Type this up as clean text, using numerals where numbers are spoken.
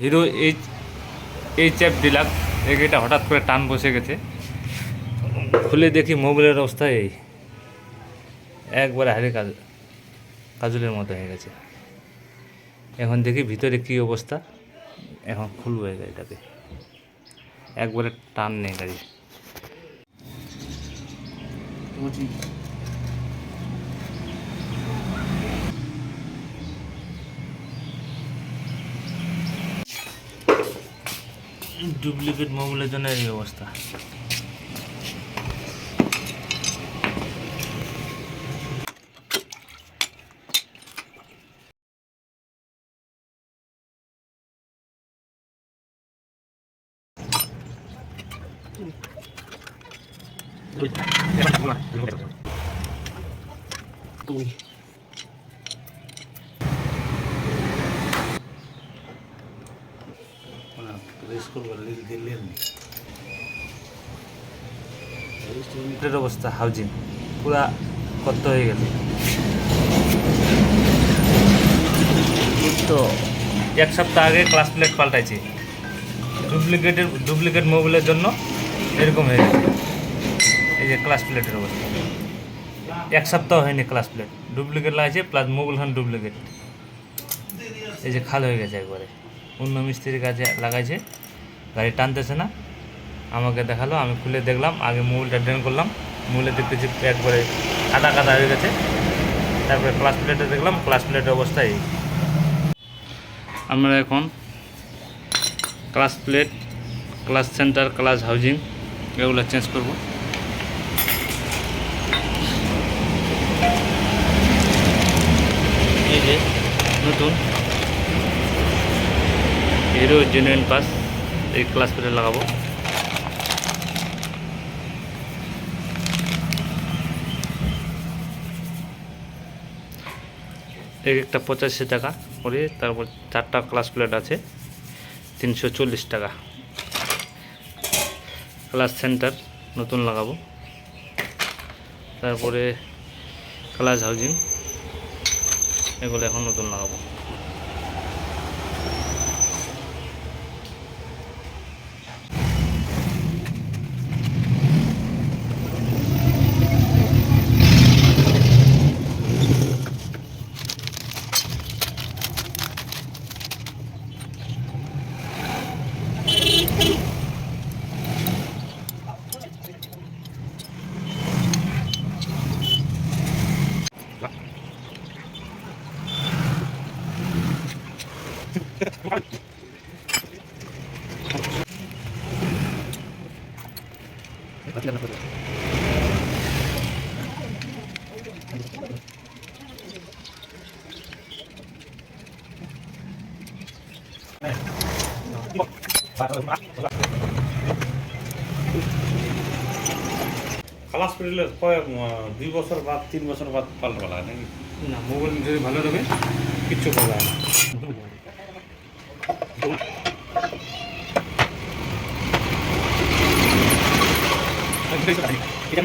Hero HF deluxe. এটা হঠাৎ করে টান বসে গেছে, খুলে দেখি মোবাইলের অবস্থা এই একবারে হারে কাজলের মতো হয়ে গেছে। এখন দেখি ভিতরে কি অবস্থা, এখন খুলবো গাড়িটাকে, একবারে টান নেই গাড়ি। ডুপ্লিকেট মোবাইলের জন্য এই অবস্থা। অবস্থা হাউজিং পুরা কত হয়ে গেছে। তো এক সপ্তাহ আগে ক্লাস প্লেট পাল্টাইছি, ডুপ্লিকেট মোবাইলের জন্য এরকম হয়ে গেছে। এই যে ক্লাস প্লেটের অবস্থা, এক সপ্তাহ হয়নি ক্লাস প্লেট ডুপ্লিকেট লাগাইছে, প্লাস মোবাইলখান ডুপ্লিকেট। এই যে খাল হয়ে গেছে একবারে। অন্য মিস্ত্রির কাছে লাগাইছে, গাড়ি টানতেছে না, আমাকে দেখালো, আমি খুলে দেখলাম। আগে মোবাইলটা ড্রেন করলাম, মোবাইলে দেখতেছি একবারে কাদা হয়ে গেছে। তারপরে ক্লাস প্লেটে দেখলাম, ক্লাস প্লেটের অবস্থা এই। আমরা এখন class plate, class centre, class housing এগুলো চেঞ্জ করব। এই যে নতুন হিরো জেনুইন পাস, এই ক্লাস প্লেটে লাগাবো। একটা 85 টাকা করে, তারপর 4টা ক্লাস প্লেট আছে 340 টাকা। ক্লাস সেন্টার নতুন লাগাবো, তারপরে ক্লাস হাউজিং এগুলো এখন নতুন লাগাবো। খালাস করলে 2 বছর বাদ 3 বছর বাদ পাল্টা লাগে নাকি? না, মোবাইল যদি ভালো থাকে কিচ্ছু করা হয় না। এটা